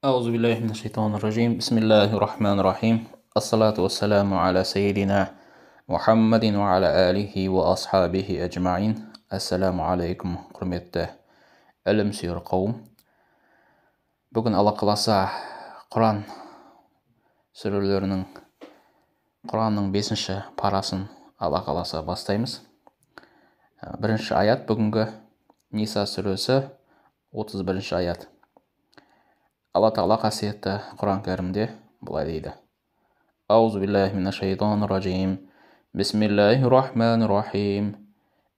أعوذ بالله من الشيطان الرجيم بسم الله الرحمن الرحيم الصلاة والسلام على سيدنا محمد وعلى آله وأصحابه أجمعين. Ассаламу алейкум, құрметті ілім сүйер қауым. Бүгін Алла қаласа Құран сүрелерінің Құранның 5-ші парасын Алла қаласа бастаймыз. Бірінші аят бүгінгі Ниса сүресі 31-ші аят. Алла Тағала қасиетті Құран кәрімде былай дейді: Аузу биллахи минаш шайтанир ражим. Бисмиллахир рахманир рахим.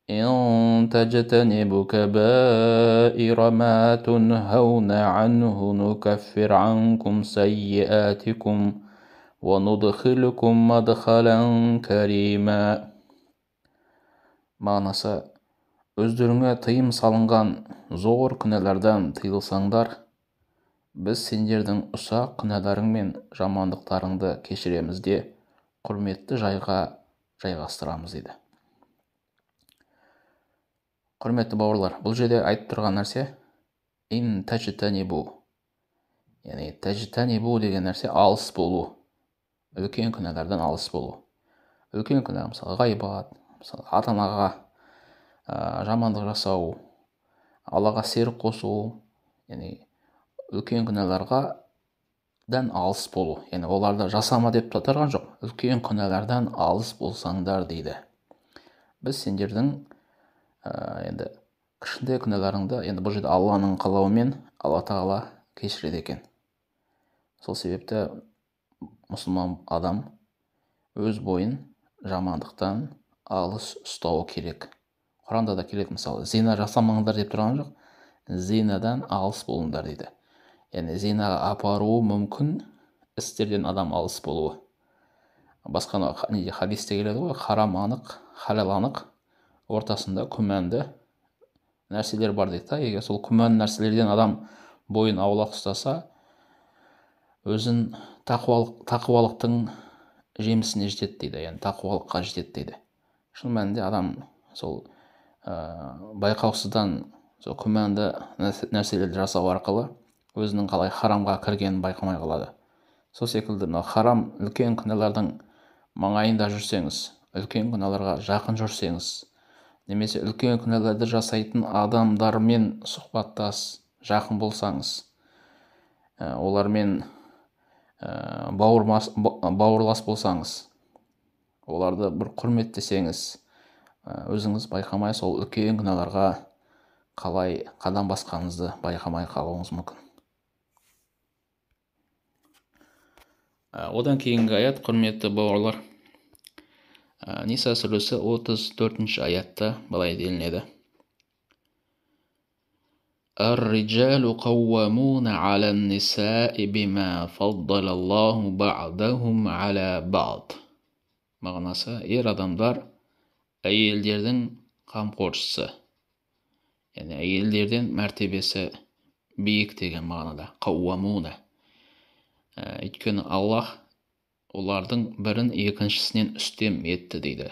Ин тажтанибу кабаира ма тунхауна анху нукаффир анкум сайyiатикум ва нудхилукум мадхалан карима. Мағынасы: өздеріңе тыйым салынған зор күнәлардан тыйылсаңдар, біз сендердің ұсақ күнәларың мен жамандықтарыңды кешіреміз де құрметті жайға жайғастырамыз дейді. Құрметті бауырлар, бұл жерде айтып тұрған нәрсе ин тажтанибу, яғни тажтанибу деген нәрсе алыс болу, үлкен күнәлардан алыс болу. Үлкен күнә, мысалы ғайбат, мысалы ата-анаға жамандық жасау, Аллаға серік қосу, яғни үлкен күнәларға алыс болу. Яғни оларды жасама деп тұрған жоқ. Үлкен күнәлардан алыс болсаңдар дейді. Біз сендердің енді кішкентай күнәларыңды, енді бұл жерде Алланың қалауымен Алла Тағала кешіреді екен. Сол себепті мұсылман адам өз бойын жамандықтан алыс ұстауы керек. Құранда да келеді, мысалы, зина жасамаңдар деп тұрған жоқ, зинадан алыс болыңдар дейді. Яғни зинаға апаруы мүмкін істерден адам алыс болуы. Басқа хадисте келеді ғой, харам анық, халал анық, ортасында күмәнді нәрселер бар дейді. Егер сол күмәнді нәрселерден адам бойын аулақ ұстаса, өзін тақуалықтың жемісіне жетеді дейді, яғни тақуалыққа жетеді дейді. Шын мәнінде адам сол байқаусыздан сол күмәнді нәрселерді жасау арқылы өзінің қалай харамға кіргенін байқамай қалады. Сол секілді харам үлкен күнәлардың маңайында жүрсеңіз, үлкен күнәларға жақын жүрсеңіз, немесе үлкен күнәларды жасайтын адамдармен сұхбаттас, жақын болсаңыз, олармен бауырлас болсаңыз, оларды бір құрметтесеңіз, өзіңіз байқамай сол үлкен күнәларға қалай қадам басқаныңызды байқамай қалуыңыз мүмкін. Одан кейінгі аят, құрметті бауырлар, Ниса сүресі 34-ші аятта былай делінеді: Ар-риджалу қауамуна алан нисаи бима фаддалаллаху ба'дахум аля ба'д. Мағынасы: ер адамдар әйелдердің қамқоршысы, яғни әйелдерден мәртебесі биік деген мағынада. Қауамуна. Өйткені Аллах олардың бірін екіншісінен үстем етті дейді.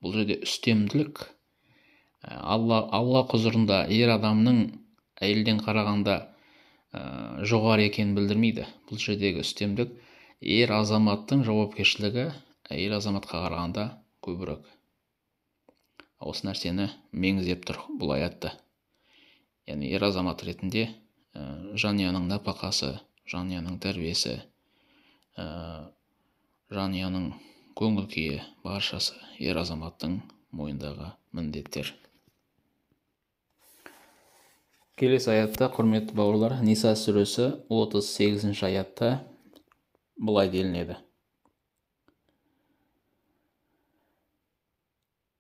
Бұл жерде үстемділік Алла құзырында ер адамның әйелден қарағанда жоғары екенін білдірмейді. Бұл жердегі үстемдік ер азаматтың жауапкершілігі әйел азаматқа қарағанда көбірек. Осы нәрсені меңзеп тұр бұл аятта. Яғни ер азамат ретінде жанұяның нәпақасы, жанұяның тәрбиесі, жанұяның көңіл күйі баршасы ер азаматтың мойнындағы міндеттер. Келесі аятта, құрметті бауырлар, Ниса сүресі 38-ші аятта былай делінеді: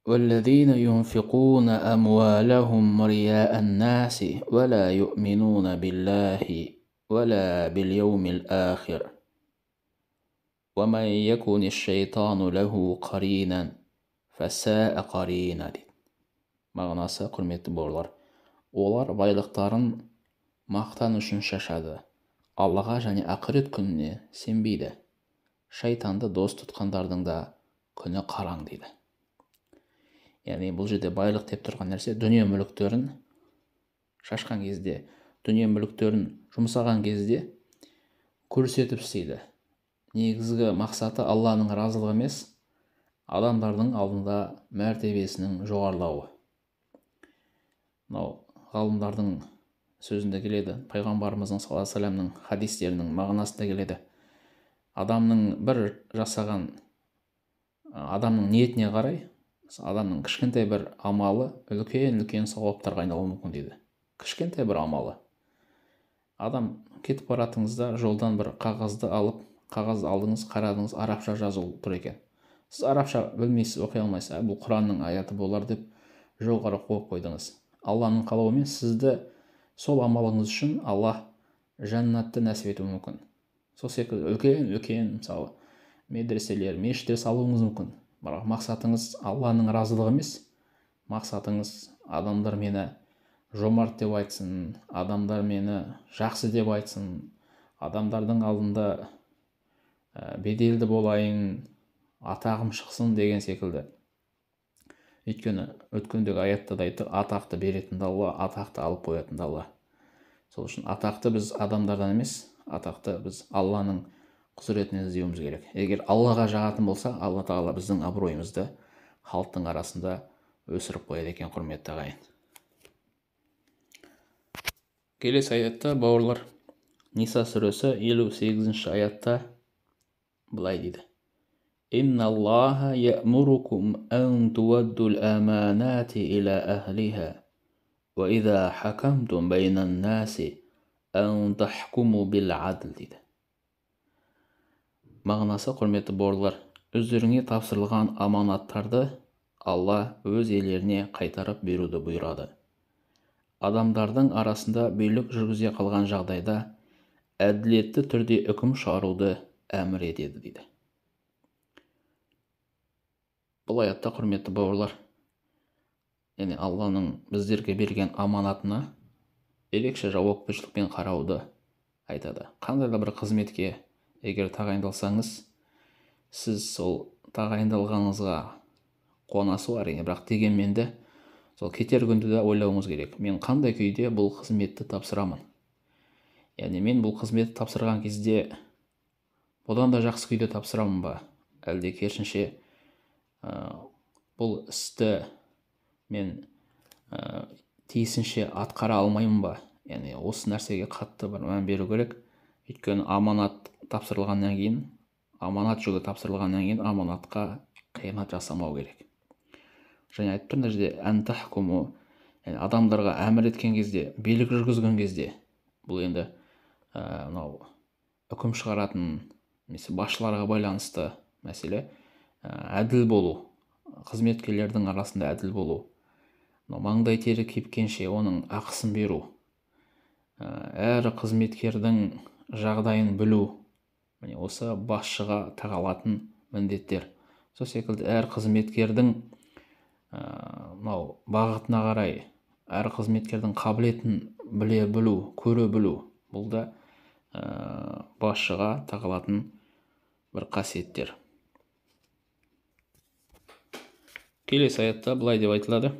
وَالَّذِينَ يُنْفِقُونَ أَمْوَالَهُمْ رِيَاءَ النَّاسِ وَلَا يُؤْمِنُونَ بِاللَّهِ وَلَا بِالْيَوْمِ الْآخِرِ وَمَنْ يَكُنِ الشَّيْطَانُ لَهُ قَرِينًا فَسَاءَ قَرِينًا. Мағынасы, құрметті бауырлар, олар байлықтарын мақтан үшін шашады, Аллаға және ақырет күніне сенбейді. Шайтанды дос тұтқандардың да күні қараң дейді. Яғни бұл жерде байлық деп тұрған нәрсе дүние мүліктерін шашқан кезде, дүние мүліктерін жұмсаған кезде көрсетіп істейді. Негізгі мақсаты Алланың разылығы емес, адамдардың алдында мәртебесінің жоғарылауы. Мынау ғалымдардың сөзінде келеді, пайғамбарымыздың саллаллаху алейхи вассаламның хадистерінің мағынасында келеді. Адамның бір жасаған адамның ниетіне қарай, адамның кішкентай бір амалы үлкен сауаптарға айналуы мүмкін дейді. Кішкентай бір амалы. Адам кетіп баратыңызда жолдан бір қағазды алып, қағазды алдыңыз, қарадыңыз, арабша жазулы тұр екен. Сіз арабша білмейсіз, оқи алмайсыз, бұл Құранның аяты болар деп жоғары қойып қойдыңыз. Алланың қалауымен сізді сол амалыңыз үшін Алла жәннатты нәсіп етуі мүмкін. Сол секілді үлкен мысалы медреселер, мешіттер салуыңыз мүмкін. Бірақ мақсатыңыз Алланың разылығы емес, мақсатыңыз адамдар мені жомарт деп айтсын, адамдар мені жақсы деп айтсын, адамдардың алдында беделді болайын, атағым шықсын деген секілді. Өйткені өткендегі аятта да айтты, атақты беретін Алла, атақты алып қоятын Алла. Сол үшін атақты біз адамдардан емес, атақты біз Алланың құзыретінен іздеуіміз керек. Егер Аллаға жағатын болса, Алла тағала біздің абыройымызды халықтың арасында өсіріп қояды екен, құрметті ағайын. Келесі аятта, бауырлар, Ниса сүресі 58-ші аятта былай дейді: Инна Аллаха я'мурукум ан туаддул аманати иля ахлиха ва иза хакамтум байнан наси ан тахкуму бил адл дейді. Мағынасы, құрметті бауырлар, өздеріңе тапсырылған аманаттарды Алла өз иелеріне қайтарып беруді бұйырады. Адамдардың арасында билік жүргізе қалған жағдайда әділетті түрде үкім шығаруды әмір етеді дейді. Бұл аятта, құрметті бауырлар, яғни Алланың біздерге берген аманатына ерекше жауапкершілікпен қарауды айтады. Қандай да бір қызметке егер тағайындалсаңыз, сіз сол тағайындалғаныңызға қуанасыз әрине, бірақ дегенмен де сол кетер күнді де ойлауыңыз керек. Мен қандай күйде бұл қызметті тапсырамын? Яғни мен бұл қызметті тапсырған кезде бұдан да жақсы күйде тапсырамын ба? Әлде керісінше бұл істі мен тиісінше атқара алмаймын ба? Яғни осы нәрсеге қатты бір мән беру керек. Өйткені аманат тапсырылғаннан кейін, аманат жүгі тапсырылғаннан кейін аманатқа қиянат жасамау керек. Және айтып тұрмын жерде ән-тахкуму, яғни адамдарға әмір еткен кезде, билік жүргізген кезде, бұл енді мынау үкім шығаратын басшыларға байланысты мәселе, әділ болу, қызметкерлердің арасында әділ болу, маңдай тері кепкенше оның ақысын беру, әр қызметкердің жағдайын білу, міне осы басшыға тағалатын міндеттер. Сол секілді әр қызметкердің бағытына қарай, әр қызметкердің қабілетін біле білу, көре білу, бұл да басшыға тағалатын бір қасиеттер. Келесі аятта былай деп айтылады.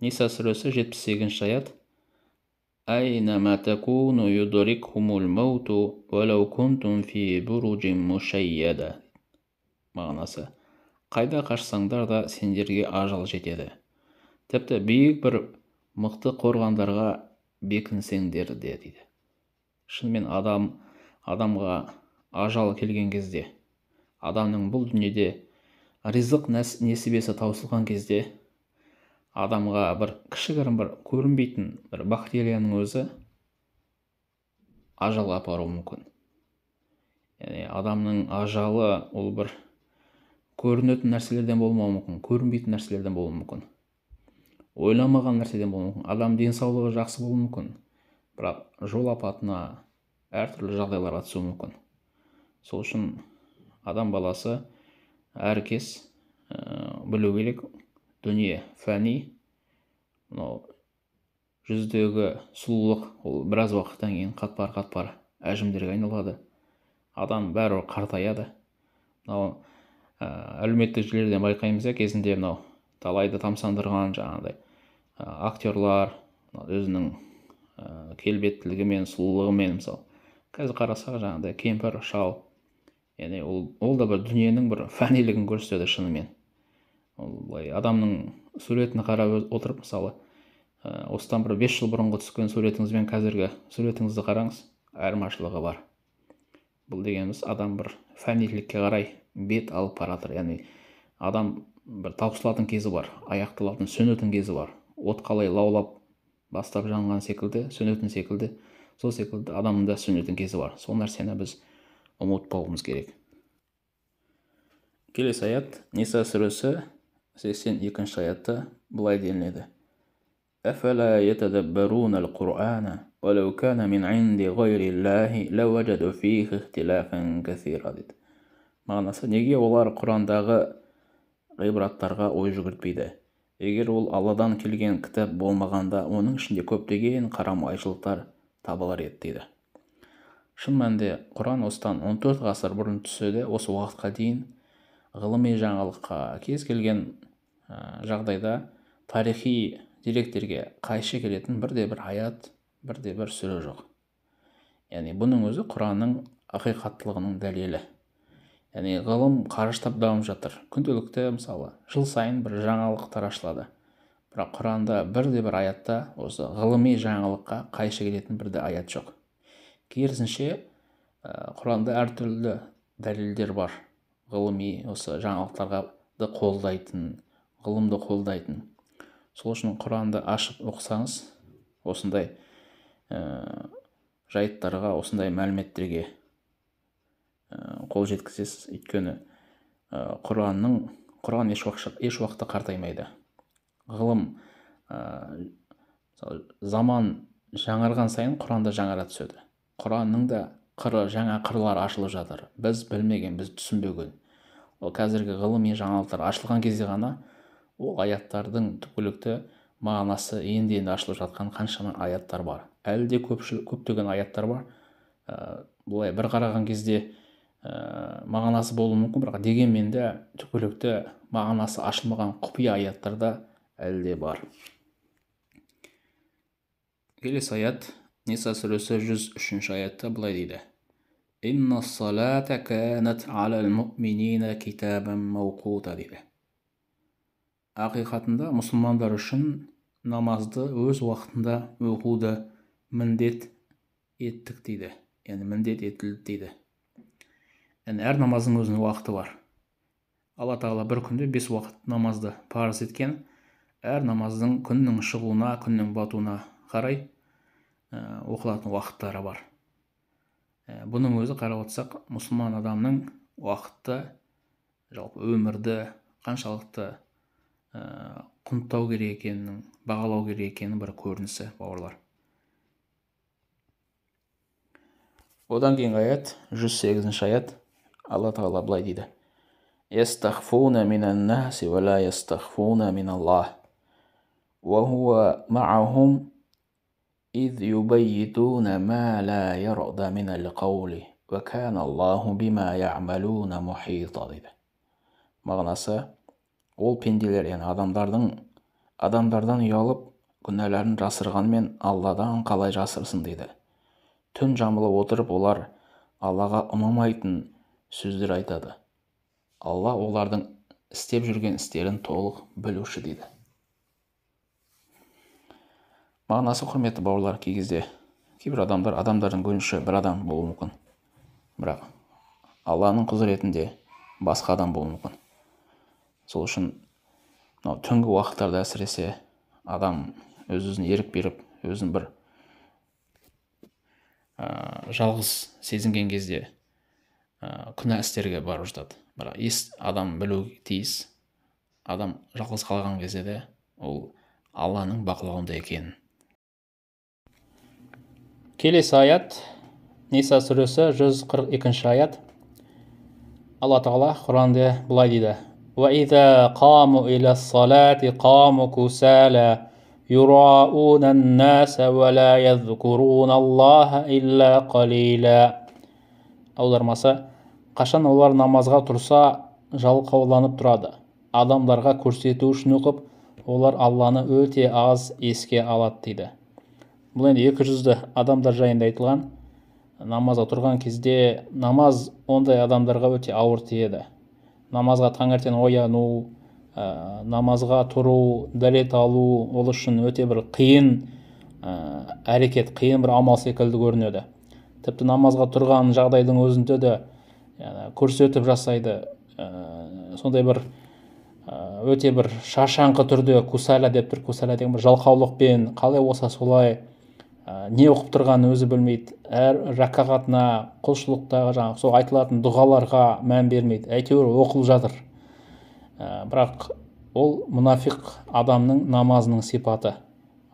Ниса сүресі 78-ші аят. Айнама такуну юдрикхумул мауту валау кунтум фи буруджин мушайяда. Мағынасы: қайда қашсаңдар да сендерге ажал жетеді. Тіпті биік бір мықты қорғандарға бекінсеңдер де дейді. Шынымен адамға ажал келген кезде, адамның бұл дүниеде ризық несібесі таусылған кезде, адамға бір кішігірім бір көрінбейтін бір бактерияның өзі ажалға апаруы мүмкін. Яғни адамның ажалы ол бір көрінетін нәрселерден болмауы мүмкін, көрінбейтін нәрселерден болуы мүмкін, ойламаған нәрседен болуы мүмкін. Адам денсаулығы жақсы болуы мүмкін, бірақ жол апатына, әртүрлі жағдайларға түсуі мүмкін. Сол үшін адам баласы әркез білу керек, дүние фәни, жүздегі сұлулық ол біраз уақыттан кейін қатпар әжімдерге айналады. Адам бәрібір қартаяды. Әлеуметтік желілерден байқаймыз, кезінде талайды тамсандырған жаңағыдай актерлар өзінің келбеттілігімен, сұлулығымен, мысалы Қазір қарасақ жаңағыдай кемпір шал, яғни ол да бір дүниенің бір фәнилігін көрсетеді шынымен. Ол былай адамның суретін қарап отырып, мысалы, осыдан бір 5 жыл бұрынғы түскен суретіңіз бен қазіргі суретіңізді қараңыз, айырмашылығы бар. Бұл дегеніміз адам бір фәнилікке қарай бет алып бара жатыр. Яғни адам бір таусылатын кезі бар, аяқталатын, сөнетін кезі бар. От қалай лаулап бастап жанған секілді, сөнетін секілді, сол секілді адамның да сөнетін кезі бар. Сол нәрсені біз ұмытпауымыз керек. Келесі аят, Ниса сүресі 82-ші аятта былай делінеді: أفلا يتدبرون القرآن ولو كان من عند غير الله لوجدوا فيه اختلافا كثيرا дейді. Мағынасы, неге олар Құрандағы ғибраттарға ой жүгіртпейді? Егер ол Алладан келген кітап болмағанда, оның ішінде көптеген қарама-қайшылықтар табылар еді дейді. Шын мәнінде Құран осыдан 14 ғасыр бұрын түссе де, осы уақытқа дейін ғылыми жаңалыққа, кез келген жағдайда тарихи деректерге қайшы келетін бірде-бір аят, бірде-бір сүре жоқ. Яғни бұның өзі Құранның ақиқаттылығының дәлелі. Яғни ғылым қарыштап дамып жатыр. Күнделікті, мысалы, жыл сайын бір жаңалықтар ашылады. Бірақ Құранда бірде-бір аятта осы ғылыми жаңалыққа қайшы келетін бірде аят жоқ. Керісінше, Құранда әртүрлі дәлелдер бар. Ғылыми осы жаңалықтарға қолдайтын, ғылымды қолдайтын. Сол үшін Құранды ашып оқысаңыз, осындай жайттарға, осындай мәліметтерге қол жеткізесіз. Өйткені Құран еш уақытта қартаймайды. Ғылым заман жаңарған сайын Құранда жаңара түседі. Құранның да жаңа қырлар ашылып жатыр. Біз білмеген, біз түсінбеген. Ол қазіргі ғылыми жаңалықтар ашылған кезде ғана ол аяттардың түпкілікті мағынасы енді ашылып жатқан қаншама аяттар бар. Әлі де көптеген аяттар бар. Бұлай бір қараған кезде мағынасы болуы мүмкін, бірақ дегенмен де түпкілікті мағынасы ашылмаған құпия аяттар да әлі де бар. Келесі аят, Ниса сүресі 103-ші аятта былай дейді: Инна салата канат алал муъминина китабан мауқута дейді. Ақиқатында мұсылмандар үшін намазды өз уақытында оқуды міндет еттік дейді. Яғни міндет етілді дейді. Яғни әр намаздың өзінің уақыты бар. Алла Тағала бір күнде 5 уақыт намазды парыз еткен. Әр намаздың күннің шығуына, күннің батуына қарай оқылатын уақыттары бар. Бұның өзі қарап отырсақ, мұсылман адамның уақытты, жалпы өмірді қаншалықты құнттау керек екенін, бағалау керек екенін бір көрінісі, бауырлар. Одан кейін аят, 108-ші аят, Алла Тағала былай дейді: Ястахфуна минан наси ва ла ястахфуна миналлах ва хуа ма'ахум إذ يبيتون ما لا يرضى من القول وكان الله بما يعملون محيطا дейді. Мағынасы, ол пенделер, яғни адамдардан ұялып күнәларын жасырғанмен Алладан қалай жасырсын дейді. Түн жамылып отырып олар Аллаға ұнамайтын сөздер айтады. Алла олардың істеп жүрген істерін толық білуші дейді. Мағынасы, құрметті бауырлар, кей кезде кейбір адамдардың көзінше бір адам болуы мүмкін, бірақ Алланың құзыретінде басқа адам болуы мүмкін. Сол үшін түнгі уақыттарда әсіресе адам өз-өзіне ерік беріп, өзін бір жалғыз сезінген кезде күнә істерге барып жатады. Бірақ адам білу тиіс, адам жалғыз қалған кезде де ол Алланың бақылауында екенін. Келесі аят, Ниса сүресі 142-ші аят. Алла Тағала Құранда былай дейді: وَإِذَا قَامُوا إِلَى الصَّلَاةِ قَامُوا كُسَالَى يُرَاءُونَ النَّاسَ وَلَا يَذْكُرُونَ اللَّهَ إِلَّا قَلِيلًا. Аудармасы: қашан олар намазға тұрса, жалқауланып тұрады. Адамдарға көрсету үшін оқып, олар Алланы өте аз еске алады дейді. Бұл енді 200 адамдар жайында айтылған. намазға тұрған кезде намаз ондай адамдарға өте ауыр тиеді. Намазға таңертең ояну, намазға тұру, дәрет алу, ол үшін өте бір қиын әрекет, қиын бір амал секілді көрінеді. Тіпті намазға тұрған жағдайдың өзінде де көрсетіп жасайды. Сондай бір өте бір шашаңқы түрде кусала деп тұр. Кусала деген бір жалқаулықпен, қалай болса солай, не оқып тұрғанын өзі білмейді. Әр ракағатына, құлшылықтағы жаңағы сол айтылатын дұғаларға мән бермейді. Әйтеуір оқылып жатыр. Бірақ ол мұнафиқ адамның намазының сипаты.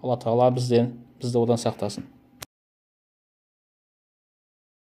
Алла тағала бізді одан сақтасын.